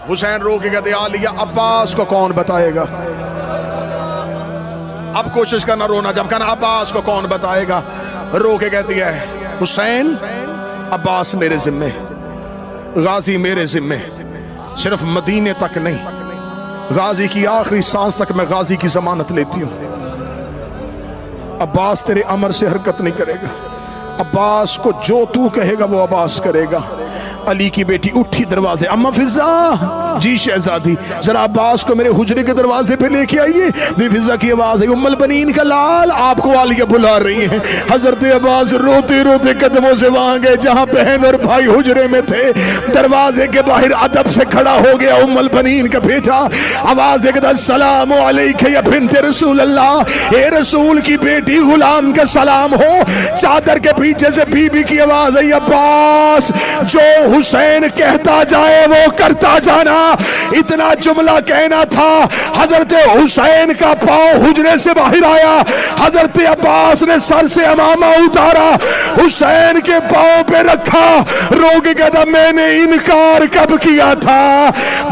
حسین رو کے کہتے عالیہ عباس کو کون بتائے گا؟ اب کوشش کرنا رونا، جب کہنا عباس کو کون بتائے گا؟ رو کے کہتی ہے حسین عباس میرے ذمے، غازی میرے ذمے، صرف مدینے تک نہیں، غازی کی آخری سانس تک میں غازی کی ضمانت لیتی ہوں۔ عباس تیرے امر سے حرکت نہیں کرے گا، عباس کو جو تو کہے گا وہ عباس کرے گا۔ علی کی بیٹی اٹھی دروازے، اما فضا، جی شہزادی ذرا عباس کو میرے حجرے کے دروازے پہ لے کے آئیے۔ بی فضا کی آواز ہے، ام البنین کا لال آپ کو عالیہ بلا رہی ہیں۔ حضرت عباس روتے روتے قدموں سے وہاں گئے جہاں بہن اور بھائی حجرے میں تھے، دروازے کے باہر ادب سے کھڑا ہو گیا ام البنین کا بیٹا، آواز کہتا السلام علیکہ یا بنت رسول اللہ، اے رسول کی بیٹی غلام کا سلام ہو۔ چادر کے پیچھے سے بی بی کی آواز ہے، عباس جو حسین کہتا جائے وہ کرتا جانا۔ اتنا جملہ کہنا تھا، حضرت حسین کا پاؤں حجرے سے باہر آیا، حضرت عباس نے سر سے امامہ اتارا، حسین کے پاؤں پہ رکھا، رو کے کہتا میں نے انکار کب کیا تھا،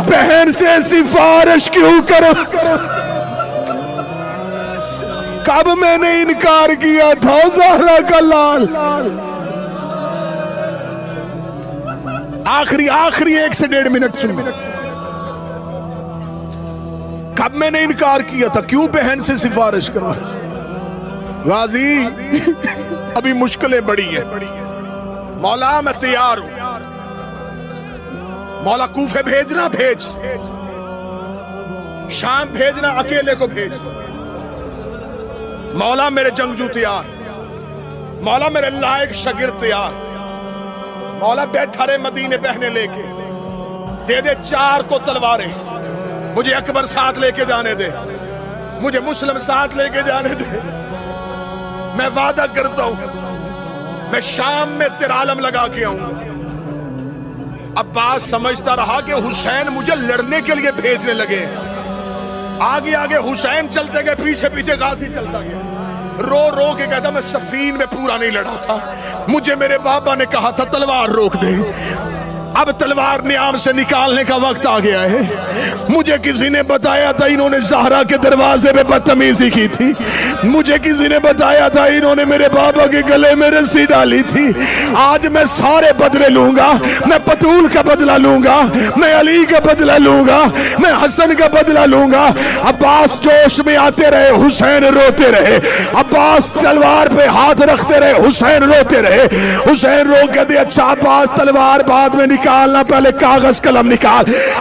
بہن سے سفارش کیوں کرو، کب میں نے انکار کیا تھا زہرا کا لال۔ آخری 1 سے 1.5 منٹ سن، کب میں نے انکار کیا تھا، کیوں بہن سے سفارش کروا؟ غازی ابھی مشکلیں بڑی ہیں، مولا میں تیار ہوں، مولا کوفے بھیجنا بھیج، شام بھیجنا اکیلے کو بھیج، مولا میرے جنگجو تیار، مولا میرے لائق شاگرد تیار، مولا بیٹھا رہے مدینے بہنے لے کے، دے دے 4 کو تلواریں، مجھے اکبر ساتھ لے کے جانے دے، مجھے مسلم ساتھ لے کے جانے دے، میں وعدہ کرتا ہوں میں شام میں تیرالم لگا کے آؤں۔ عباس سمجھتا رہا کہ حسین مجھے لڑنے کے لیے بھیجنے لگے، آگے آگے حسین چلتے گئے، پیچھے پیچھے غازی چلتا گیا، رو رو کے کہتا میں صفین میں پورا نہیں لڑا تھا، مجھے میرے بابا نے کہا تھا تلوار روک دے، اب تلوار نیام سے نکالنے کا وقت آ گیا ہے، مجھے کسی نے بتایا تھا انہوں نے زہرا کے دروازے پہ بدتمیزی کی تھی، مجھے کسی نے بتایا تھا انہوں نے میرے بابا کے گلے میں رسی ڈالی تھی، آج میں سارے بدلے لوں گا، میں بطول کا بدلہ لوں گا، میں علی کا بدلہ لوں گا، میں حسن کا بدلہ لوں گا۔ عباس جوش میں آتے رہے، حسین روتے رہے، عباس تلوار پہ ہاتھ رکھتے رہے، حسین روتے رہے، حسین رو کے دے اچھا عباس تلوار بعد میں نکالنا، پہلے کاغذ قلم نکال۔